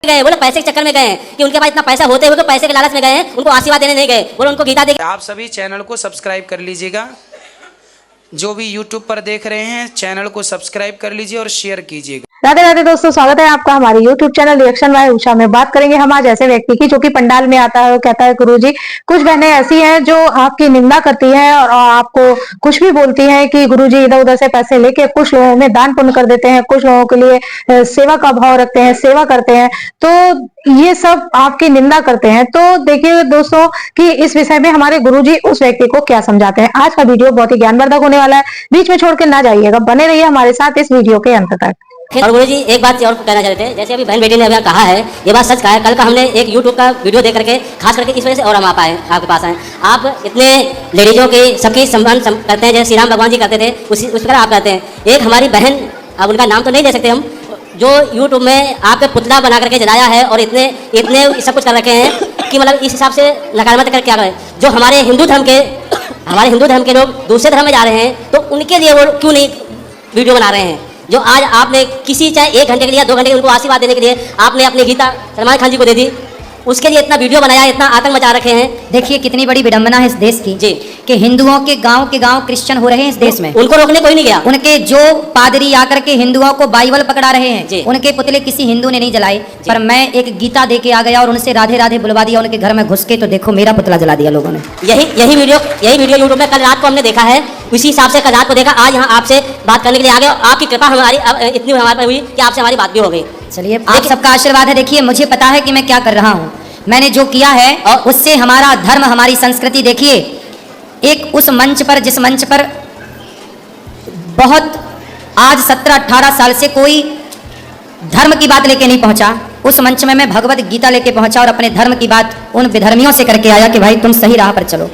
गए, बोले पैसे के चक्कर में गए हैं कि उनके पास इतना पैसा होते हुए तो पैसे के लालच में गए हैं, उनको आशीर्वाद देने नहीं गए, बोले उनको गीता दे। आप सभी चैनल को सब्सक्राइब कर लीजिएगा। जो भी यूट्यूब पर देख रहे हैं चैनल को सब्सक्राइब कर लीजिए और शेयर कीजिएगा। राधे राधे दोस्तों, स्वागत है आपका हमारे YouTube channel reaction by Usha में। बात करेंगे हम आज ऐसे व्यक्ति की जो कि पंडाल में आता है और कहता है गुरुजी, कुछ बहनें ऐसी हैं जो आपकी निंदा करती हैं और आपको कुछ भी बोलती हैं कि गुरुजी इधर उधर से पैसे लेके कुछ लोगों में दान पुण्य कर देते हैं, कुछ लोगों के लिए सेवा का भाव रखते हैं, सेवा करते हैं, तो ये सब आपकी निंदा करते हैं। तो देखिए दोस्तों कि इस विषय में हमारे गुरुजी उस व्यक्ति को क्या समझाते हैं। आज का वीडियो बहुत ही ज्ञानवर्धक होने वाला है, बीच में छोड़ के ना जाइएगा, बने रहिए हमारे साथ इस वीडियो के अंत तक। और गुरु जी एक बात और कहना चाहते थे, जैसे अभी बहन बेटी ने अभी कहा है, ये बात सच कहा है। कल का हमने एक YouTube का वीडियो देख करके खास करके इस वजह से और हम आपके पास आए। आप इतने लेडीजों की सबकी सम्मान करते हैं, जैसे श्री राम भगवान जी करते थे उस तरह आप करते हैं। एक हमारी बहन, अब उनका नाम तो नहीं दे सकते हम, जो YouTube में आपके पुतला बना करके जलाया है और इतने सब कुछ कर रखे हैं कि मतलब इस हिसाब से नकारात्मक कर क्या करें। जो हमारे हिंदू धर्म के लोग दूसरे धर्म में जा रहे हैं, तो उनके लिए वो क्यों नहीं वीडियो बना रहे हैं। जो आज आपने किसी चाहे 1 घंटे के लिए 2 घंटे के उनको आशीर्वाद देने के लिए आपने अपनी गीता सलमान खान जी को दे दी, उसके लिए इतना वीडियो बनाया, इतना आतंक मचा रखे हैं। देखिए कितनी बड़ी विडंबना है इस देश की जी, कि हिंदुओं के गांव क्रिश्चियन हो रहे हैं इस देश में। उनको रोकने कोई नहीं गया। उनके जो पादरी आकर के हिंदुओं को बाइबल पकड़ा रहे हैं, उनके पुतले किसी हिंदू ने नहीं जलाए, पर मैं एक गीता दे के आ गया और उनसे राधे राधे बुलवा दिया उनके घर में घुस के, तो देखो मेरा पुतला जला दिया लोगों ने। यही वीडियो यूट्यूब में कल रात को हमने देखा है, उसी हिसाब से कल रात को देखा, आज यहाँ आपसे बात करने के लिए आ गए। आपकी कृपा हमारी इतनी हमारे पर हुई कि आपसे हमारी बात भी हो गई। चलिए, आप सबका आशीर्वाद है। देखिए मुझे पता है कि मैं क्या कर रहा हूँ, मैंने जो किया है और उससे हमारा धर्म, हमारी संस्कृति, देखिए एक उस मंच पर, जिस मंच पर बहुत आज 17-18 साल से कोई धर्म की बात लेके नहीं पहुंचा, उस मंच में मैं भगवत गीता लेके पहुंचा और अपने धर्म की बात उन विधर्मियों से करके आया कि भाई तुम सही राह पर चलो।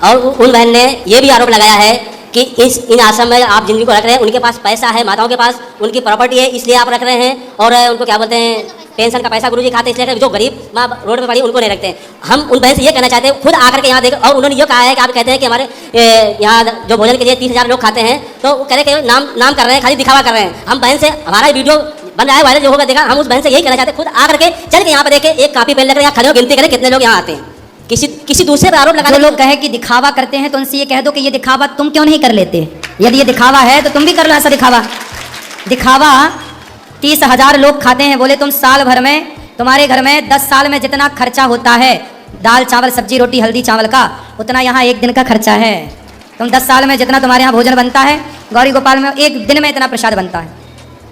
और उन बहन ने ये भी आरोप लगाया है कि इन आश्रम में आप जिंदगी को रख रहे हैं, उनके पास पैसा है, माताओं के पास उनकी प्रॉपर्टी है, इसलिए आप रख रहे हैं। और उनको क्या बोलते हैं, पेंशन का पैसा गुरुजी खाते, इसलिए जो गरीब माँ रोड पे पड़ी उनको नहीं रखते हैं। हम उन बहन से ये कहना चाहते हैं, खुद आकर के यहाँ देख, और उन्होंने ये कहा है कि आप कहते हैं कि हमारे यहाँ जो भोजन के लिए 30,000 लोग खाते हैं, तो वो कह रहे हैं नाम कर रहे हैं, खाली दिखावा कर रहे हैं। हम बहन से, हमारा वीडियो बन रहा है, वायरल जो होगा देखा, हम उस बहन से यही कहना चाहते हैं, खुद आकर के चल के यहाँ पे देखे, एक कापी पेन लेकर यहाँ खड़े हो, गिनती करें कितने लोग यहाँ आते हैं। किसी दूसरे पर आरोप लगा। जो लोग कहे कि दिखावा करते हैं तो उनसे ये कह दो कि ये दिखावा तुम क्यों नहीं कर लेते। यदि ये दिखावा है तो तुम भी कर लो ऐसा दिखावा 30,000 लोग खाते हैं, बोले तुम साल भर में, तुम्हारे घर में 10 साल में जितना खर्चा होता है दाल चावल सब्जी रोटी हल्दी चावल का, उतना यहाँ एक दिन का खर्चा है। तुम 10 साल में जितना तुम्हारे यहाँ भोजन बनता है, गौरी गोपाल में एक दिन में इतना प्रसाद बनता है।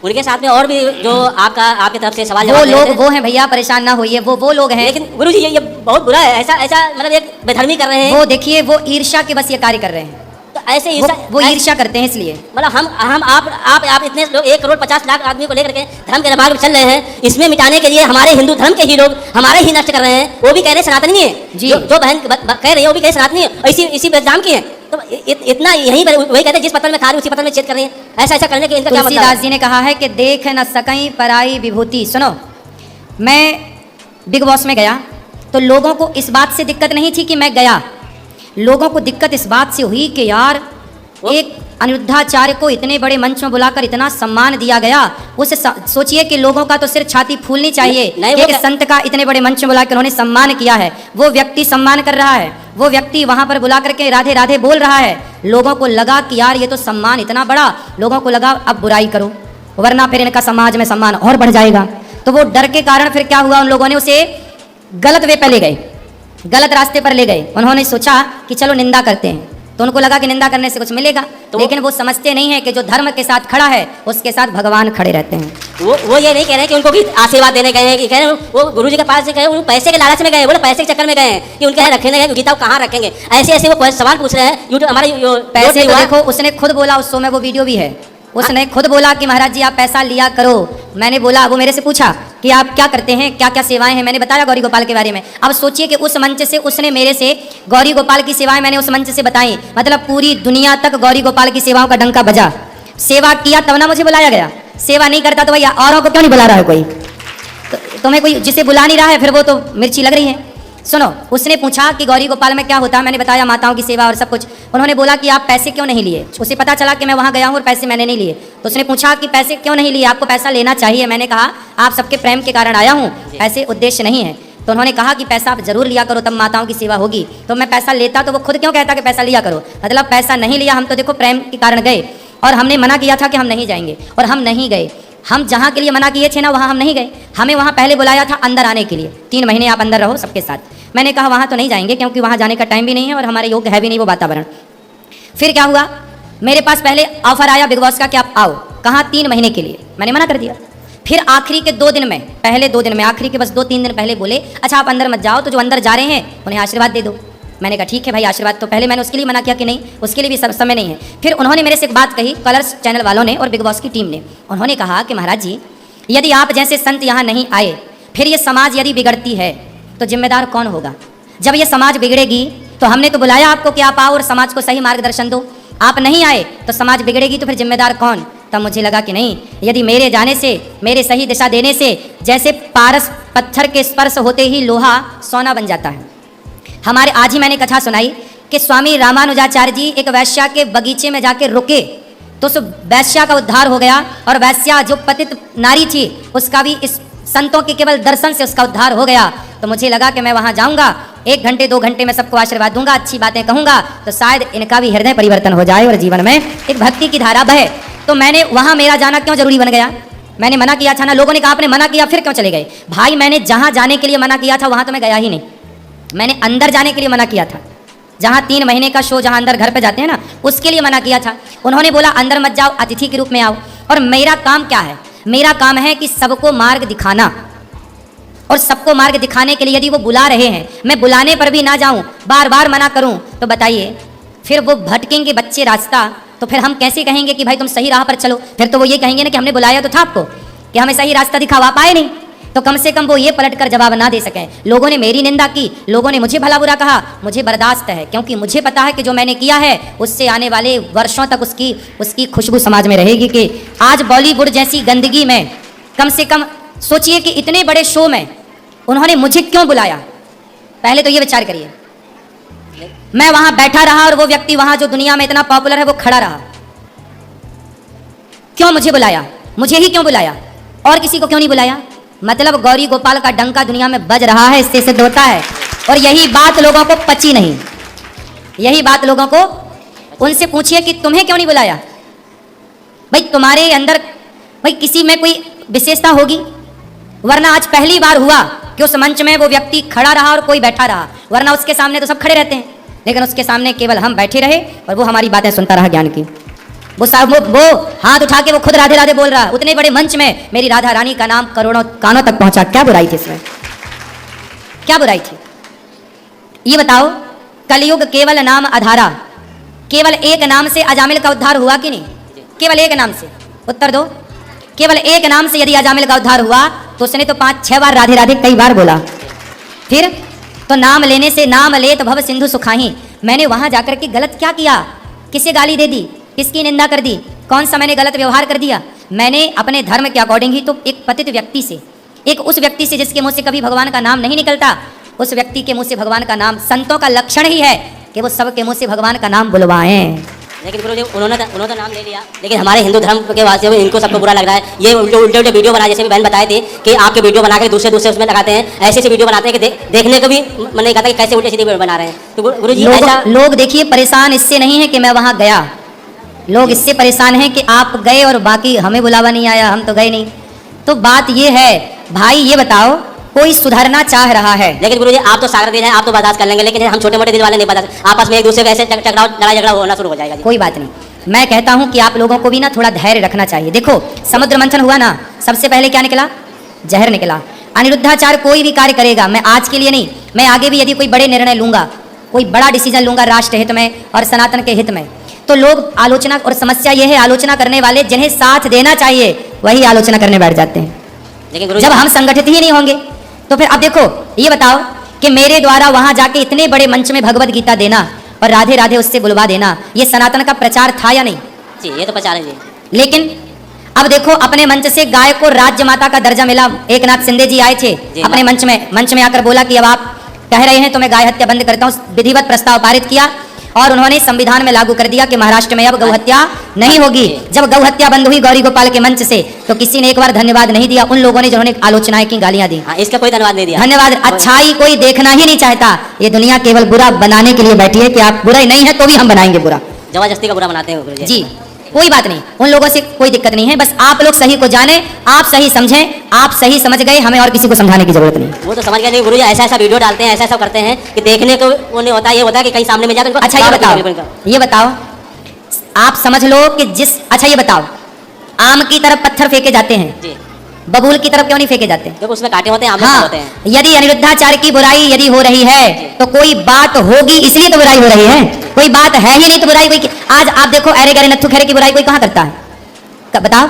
उनके साथ में और भी जो आपकी तरफ से सवाल वो लोग वो हैं भैया, परेशान ना होइए, वो लोग हैं। लेकिन गुरुजी ये बहुत बुरा है, ऐसा मतलब एक बेधर्मी कर रहे हैं। वो देखिए वो ईर्ष्या के बस ये कार्य कर रहे हैं, तो ऐसे वो ईर्ष्या करते हैं, इसलिए मतलब हम आप इतने लोग 1,50,00,000 आदमी को लेकर के धर्म के मार्ग में चल रहे हैं, इसमें मिटाने के लिए हमारे हिंदू धर्म के ही लोग हमारे ही नष्ट कर रहे हैं। वो भी कह रहे सनातनी है जी, जो बहन कह रही है वो भी कह सनातनी है, इसी बदनाम की है। तो इतना यहीं पर वही कहते हैं, जिस पत्थर में खा रही उसी पत्थर में छेद कर रही है। ऐसा करने के इनका क्या मतलब? तुलसीदास जी ने कहा है कि देख न सकई पराई विभूति। सुनो, मैं बिग बॉस में गया तो लोगों को इस बात से दिक्कत नहीं थी कि मैं गया, लोगों को दिक्कत इस बात से हुई कि यार एक अनिरुद्धाचार्य को इतने बड़े मंच में बुलाकर इतना सम्मान दिया गया। उसे सोचिए कि लोगों का तो सिर छाती फूलनी चाहिए। एक संत का इतने बड़े मंच में बुलाकर उन्होंने सम्मान किया है, वो व्यक्ति सम्मान कर रहा है, वो व्यक्ति वहां पर बुला करके राधे राधे बोल रहा है। लोगों को लगा कि यार ये तो सम्मान इतना बड़ा, लोगों को लगा अब बुराई करो वरना फिर इनका समाज में सम्मान और बढ़ जाएगा। तो वो डर के कारण फिर क्या हुआ, उन लोगों ने उसे गलत वे पर ले गए, गलत रास्ते पर ले गए। उन्होंने सोचा कि चलो निंदा करते हैं, तो उनको लगा कि निंदा करने से कुछ मिलेगा, तो लेकिन वो समझते नहीं है कि जो धर्म के साथ खड़ा है उसके साथ भगवान खड़े रहते हैं। वो ये नहीं कह रहे कि उनको भी आशीर्वाद देने गए हैं, कि कह रहे वो गुरुजी के पास से गए, वो पैसे के लालच में गए, बोले पैसे के चक्कर में गए हैं कि उनके यहाँ रखने गए, गीता कहाँ रखेंगे। ऐसे वो सवाल पूछ रहे हैं यूट्यूब हमारे पैसे को देखो, उसने खुद बोला उस शो में, वो वीडियो भी है, उसने खुद बोला कि महाराज जी आप पैसा लिया करो। मैंने बोला, वो मेरे से पूछा कि आप क्या करते हैं, क्या क्या सेवाएं हैं, मैंने बताया गौरी गोपाल के बारे में। अब सोचिए कि उस मंच से उसने मेरे से गौरी गोपाल की सेवाएं मैंने उस मंच से बताई, मतलब पूरी दुनिया तक गौरी गोपाल की सेवाओं का डंका बजा। सेवा किया तब ना मुझे बुलाया गया, सेवा नहीं करता तो भैया औरों को क्यों नहीं बुला रहा है कोई। तो तुम्हें कोई जिसे बुला नहीं रहा है फिर वो तो मिर्ची लग रही है। सुनो, उसने पूछा कि गौरी गोपाल में क्या होता है। मैंने बताया माताओं की सेवा और सब कुछ। उन्होंने बोला कि आप पैसे क्यों नहीं लिए। उसे पता चला कि मैं वहाँ गया हूँ और पैसे मैंने नहीं लिए, तो उसने पूछा कि पैसे क्यों नहीं लिए, आपको पैसा लेना चाहिए। मैंने कहा आप सबके प्रेम के कारण आया हूँ, ऐसे उद्देश्य नहीं है। तो उन्होंने कहा कि पैसा आप जरूर लिया करो, तब माताओं की सेवा होगी। तो मैं पैसा लेता तो वो खुद क्यों कहता कि पैसा लिया करो, मतलब पैसा नहीं लिया। हम तो देखो प्रेम के कारण गए और हमने मना किया था कि हम नहीं जाएंगे और हम नहीं गए। हम जहाँ के लिए मना किए थे ना, वहाँ हम नहीं गए। हमें वहाँ पहले बुलाया था अंदर आने के लिए, 3 महीने आप अंदर रहो सबके साथ। मैंने कहा वहाँ तो नहीं जाएंगे क्योंकि वहाँ जाने का टाइम भी नहीं है और हमारे योग्य है भी नहीं वो वातावरण। फिर क्या हुआ, मेरे पास पहले ऑफर आया बिग बॉस का कि आप आओ। कहाँ, 3 महीने के लिए। मैंने मना कर दिया। फिर आखिरी के 2 दिन में, पहले 2 दिन में, आखिरी के बस 2-3 दिन पहले बोले अच्छा आप अंदर मत जाओ, तो जो अंदर जा रहे हैं उन्हें आशीर्वाद दे दो। मैंने कहा ठीक है भाई आशीर्वाद। तो पहले मैंने उसके लिए मना किया कि नहीं, उसके लिए भी सब समय नहीं है। फिर उन्होंने मेरे से एक बात कही, कलर्स चैनल वालों ने और बिग बॉस की टीम ने। उन्होंने कहा कि महाराज जी, यदि आप जैसे संत यहाँ नहीं आए, फिर ये समाज यदि बिगड़ती है तो जिम्मेदार कौन होगा। जब ये समाज बिगड़ेगी तो हमने तो बुलाया आपको कि आप आओ और समाज को सही मार्गदर्शन दो, आप नहीं आए तो समाज बिगड़ेगी, तो फिर जिम्मेदार कौन। तब मुझे लगा कि नहीं, यदि मेरे जाने से, मेरे सही दिशा देने से, जैसे पारस पत्थर के स्पर्श होते ही लोहा सोना बन जाता है। हमारे आज ही मैंने कथा सुनाई कि स्वामी रामानुजाचार्य जी एक वैश्या के बगीचे में जाके रुके तो उस वैश्या का उद्धार हो गया, और वैश्या जो पतित नारी थी उसका भी इस संतों के केवल दर्शन से उसका उद्धार हो गया। तो मुझे लगा कि मैं वहाँ जाऊँगा, 1 घंटे 2 घंटे में सबको आशीर्वाद दूंगा, अच्छी बातें कहूँगा, तो शायद इनका भी हृदय परिवर्तन हो जाए और जीवन में एक भक्ति की धारा बहे। तो मैंने वहाँ, मेरा जाना क्यों जरूरी बन गया। मैंने मना किया था ना, लोगों ने कहा आपने मना किया फिर क्यों चले गए। भाई मैंने जहाँ जाने के लिए मना किया था वहाँ तो मैं गया ही नहीं। मैंने अंदर जाने के लिए मना किया था, जहाँ 3 महीने का शो, जहाँ अंदर घर पे जाते हैं ना, उसके लिए मना किया था। उन्होंने बोला अंदर मत जाओ, अतिथि के रूप में आओ। और मेरा काम क्या है, मेरा काम है कि सबको मार्ग दिखाना, और सबको मार्ग दिखाने के लिए यदि वो बुला रहे हैं, मैं बुलाने पर भी ना जाऊं, बार बार मना करूं, तो बताइए फिर वो भटकेंगे बच्चे रास्ता, तो फिर हम कैसे कहेंगे कि भाई तुम सही राह पर चलो। फिर तो वो ये कहेंगे ना कि हमने बुलाया तो था आपको कि हमें सही रास्ता दिखाओ, आप आए नहीं। तो कम से कम वो ये पलट कर जवाब ना दे सकें। लोगों ने मेरी निंदा की, लोगों ने मुझे भला बुरा कहा, मुझे बर्दाश्त है, क्योंकि मुझे पता है कि जो मैंने किया है उससे आने वाले वर्षों तक उसकी खुशबू समाज में रहेगी। कि आज बॉलीवुड जैसी गंदगी में कम से कम सोचिए कि इतने बड़े शो में उन्होंने मुझे क्यों बुलाया। पहले तो ये विचार करिए, मैं वहां बैठा रहा और वो व्यक्ति वहां जो दुनिया में इतना पॉपुलर है वो खड़ा रहा। क्यों मुझे बुलाया, मुझे ही क्यों बुलाया, और किसी को क्यों नहीं बुलाया। मतलब गौरी गोपाल का डंका दुनिया में बज रहा है, इससे सिद्ध होता है। और यही बात लोगों को पची नहीं, यही बात लोगों को, उनसे पूछिए कि तुम्हें क्यों नहीं बुलाया। भाई तुम्हारे अंदर भाई किसी में कोई विशेषता होगी, वरना आज पहली बार हुआ कि उस मंच में वो व्यक्ति खड़ा रहा और कोई बैठा रहा, वरना उसके सामने तो सब खड़े रहते हैं, लेकिन उसके सामने केवल हम बैठे रहे और वो हमारी बातें सुनता रहा ज्ञान की। वो हाथ उठा के वो खुद राधे राधे बोल रहा है, उतने बड़े मंच में मेरी राधा रानी का नाम करोड़ों कानों तक पहुंचा। क्या बुराई थी इसमें, क्या बुराई थी ये बताओ। कलयुग केवल नाम आधारा, केवल एक नाम से अजामिल का उद्धार हुआ कि नहीं, केवल एक नाम से, उत्तर दो। केवल एक नाम से यदि अजामिल का उद्धार हुआ तो उसने तो 5-6 बार राधे राधे कई बार बोला। फिर तो नाम लेने से नाम ले तो भव सिंधु सुखाही। मैंने वहां जाकर के गलत क्या किया, किसे गाली दे दी, किसकी निंदा कर दी, कौन सा मैंने गलत व्यवहार कर दिया। मैंने अपने धर्म के अकॉर्डिंग ही तो एक पतित व्यक्ति से, एक उस व्यक्ति से जिसके मुंह से कभी भगवान का नाम नहीं निकलता, उस व्यक्ति के मुंह से भगवान का नाम, संतों का लक्षण ही है कि वो सबके मुंह से भगवान का नाम बुलवाएं। लेकिन गुरुजी उन्होंने तो नाम ले लिया, लेकिन हमारे हिंदू धर्म के वास्ते इनको सबको बुरा लग रहा है। ये उल्टे वीडियो बना, जैसे भी बहन बताए थे कि आपके वीडियो बना के दूसरे उसमें लगाते हैं, ऐसे वीडियो बनाते हैं कि देखने को भी मन नहीं करता कि कैसे उल्टे सीधे वीडियो बना रहे हैं। तो गुरुजी ऐसा लोग देखिए परेशान इससे नहीं है कि मैं वहां गया, लोग इससे परेशान हैं कि आप गए और बाकी हमें बुलावा नहीं आया, हम तो गए नहीं। तो बात ये है भाई, ये बताओ कोई सुधरना चाह रहा है। लेकिन गुरुजी आप तो सागर दिल हैं, आप तो बर्दाश्त कर लेंगे, लेकिन हम छोटे मोटे दिल वाले नहीं बर्दाश्त, आपस में एक दूसरे को ऐसे टकराव लड़ाई झगड़ा होना शुरू हो जाएगा। कोई बात नहीं, मैं कहता हूं कि आप लोगों को भी ना थोड़ा धैर्य रखना चाहिए। देखो समुद्र मंथन हुआ ना, सबसे पहले क्या निकला, जहर निकला। अनिरुद्धाचार्य कोई भी कार्य करेगा, मैं आज के लिए नहीं, मैं आगे भी यदि कोई बड़े निर्णय लूंगा, कोई बड़ा डिसीजन लूंगा राष्ट्र हित में और सनातन के हित में, तो लोग आलोचना, और समस्या यह है आलोचना करने वाले जिन्हें साथ देना चाहिए वही आलोचना करने बैठ जाते हैं। लेकिन जब हम संगठित ही नहीं होंगे तो फिर अब देखो ये बताओ कि मेरे द्वारा वहां जाके इतने बड़े मंच में भगवत गीता देना और राधे राधे उससे बुलवा देना, ये सनातन का प्रचार था या नहीं जी, ये तो प्रचार है जी। लेकिन अब देखो अपने मंच से गाय को राज्य माता का दर्जा मिला। एकनाथ शिंदे जी आए थे अपने मंच में आकर बोला कि अब आप कह रहे हैं तो मैं गाय हत्या बंद करता हूँ, विधिवत प्रस्ताव पारित किया और उन्होंने संविधान में लागू कर दिया कि महाराष्ट्र में अब गौ हत्या नहीं होगी। जब गौ हत्या बंद हुई गौरी गोपाल के मंच से, तो किसी ने एक बार धन्यवाद नहीं दिया उन लोगों ने जिन्होंने आलोचनाएं की, गालियां दी। हाँ, इसका कोई धन्यवाद नहीं दिया। धन्यवाद। अच्छाई कोई देखना ही नहीं चाहता, ये दुनिया केवल बुरा बनाने के लिए बैठी है कि आप बुरा नहीं है तो भी हम बनाएंगे बुरा, जबरदस्ती का बुरा बनाते हैं गुरुजी। जी कोई बात नहीं, उन लोगों से कोई दिक्कत नहीं है, बस आप लोग सही को जाने, आप सही समझें, आप सही समझ गए, हमें और किसी को समझाने की जरूरत नहीं। वो तो समझ गए, नहीं गुरुजी ऐसा ऐसा वीडियो डालते हैं, ऐसा ऐसा करते हैं कि देखने को वो नहीं होता, ये होता है कि कहीं सामने में जाकर इनको अच्छा ये बताओ आप समझ लो कि अच्छा ये बताओ, आम की तरफ पत्थर फेंके जाते हैं, जी, बबूल की तरफ क्यों नहीं फेंके जाते? क्योंकि उसमें कांटे होते हैं, आम में हाँ, होते हैं। यदि अनिरुद्धाचार्य की बुराई यदि हो रही है तो कोई बात होगी, इसलिए तो बुराई हो रही है, कोई बात है ही नहीं तो बुराई कोई। आज आप देखो अरे गरे नत्थु खैरे की बुराई कोई कहाँ करता है? बताओ,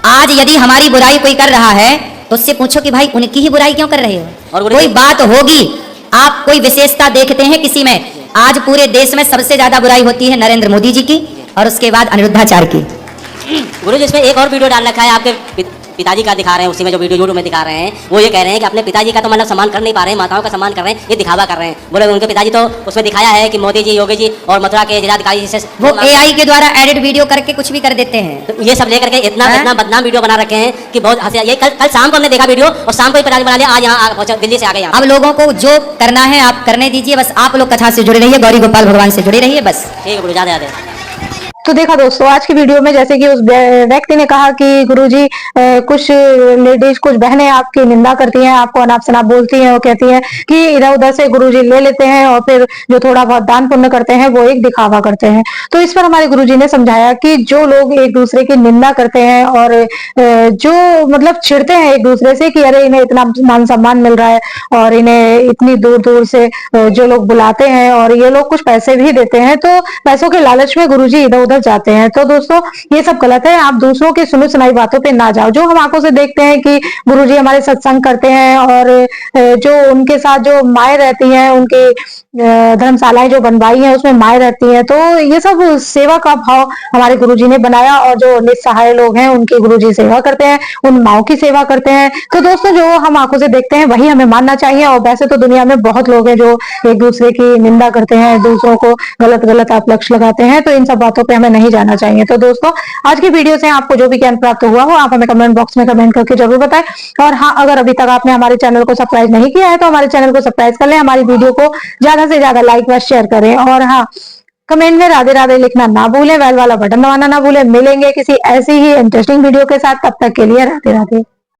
आज यदि हमारी बुराई कोई कर रहा है तो उससे पूछो कि भाई उनकी ही बुराई क्यों कर रहे हो, और कोई बात होगी। आप कोई विशेषता देखते हैं किसी में? आज पूरे देश में सबसे ज्यादा बुराई होती है नरेंद्र मोदी जी की और उसके बाद अनिरुद्धाचार्य की। गुरुजी इसमें एक और वीडियो डाल रखा है, आपके पिताजी का दिखा रहे हैं, उसी में जो वीडियो यूट्यूब में दिखा रहे हैं, वो ये कह रहे हैं कि अपने पिताजी का तो मतलब सम्मान कर नहीं पा रहे हैं, माताओं का सम्मान कर रहे हैं, ये दिखावा कर रहे हैं। बोले उनके पिताजी तो उसमें दिखाया है कि मोदी जी, योगी जी और मथुरा के जिलाधिकारी से वो AI के द्वारा एडिट वीडियो करके कुछ भी कर देते हैं। तो ये सब लेकर के इतना बदनाम वीडियो बना रखे हैं कि बहुत हंसी। ये कल शाम को हमने देखा वीडियो और शाम को ही पिताजी बना लिया, आज यहाँ दिल्ली से आ गए यहाँ। अब लोगों को जो करना है आप करने दीजिए, बस आप लोग कथा से जुड़े रहिए, गौरी गोपाल भगवान से जुड़े रहिए, बस। ठीक है गुरु, ज्यादा ज्यादा। तो देखा दोस्तों, आज की वीडियो में जैसे कि उस व्यक्ति ने कहा कि गुरुजी कुछ लेडीज, कुछ बहनें आपकी निंदा करती हैं, आपको अनाप शनाप बोलती हैं, वो कहती हैं कि इधर उधर से गुरुजी ले लेते हैं और फिर जो थोड़ा बहुत दान पुण्य करते हैं वो एक दिखावा करते हैं। तो इस पर हमारे गुरुजी ने समझाया कि जो लोग एक दूसरे की निंदा करते हैं और जो मतलब चिढ़ते हैं एक दूसरे से कि अरे इन्हें इतना मान सम्मान मिल रहा है और इन्हें इतनी दूर दूर से जो लोग बुलाते हैं और ये लोग कुछ पैसे भी देते हैं, तो पैसों के लालच में गुरुजी इधर उधर जाते हैं। तो दोस्तों ये सब गलत है, आप दूसरों की सुनी सुनाई बातों पे ना जाओ। जो हम आंखों से देखते हैं कि गुरुजी हमारे सत्संग करते हैं और जो उनके साथ जो माएँ रहती हैं, उनके धर्मशालाएं जो बनवाई हैं उसमें माएँ रहती हैं, तो ये सब सेवा का भाव हमारे गुरुजी ने बनाया और जो निस्सहाय लोग हैं उनकी गुरुजी सेवा करते हैं, उन माओं की सेवा करते हैं। तो दोस्तों जो हम आंखों से देखते हैं वही हमें मानना चाहिए। और वैसे तो दुनिया में बहुत लोग हैं जो एक दूसरे की निंदा करते हैं, दूसरों को गलत गलत अपलक्ष्य लगाते हैं, तो इन सब बातों पे हमें नहीं जाना चाहिए। तो दोस्तों आज की वीडियो से आपको जो भी ज्ञान प्राप्त हुआ हो आप हमें कमेंट बॉक्स में कमेंट करके जरूर बताएं। और हाँ, अगर अभी तक आपने हमारे चैनल को सब्सक्राइब नहीं किया है तो हमारे चैनल को सब्सक्राइब कर लें, हमारी वीडियो को ज्यादा से ज्यादा लाइक व शेयर करें। और हाँ, कमेंट में राधे राधे लिखना ना भूलें, बेल वाला बटन दबाना ना भूलें। मिलेंगे किसी ऐसी ही इंटरेस्टिंग वीडियो के साथ, तब तक के लिए राधे राधे।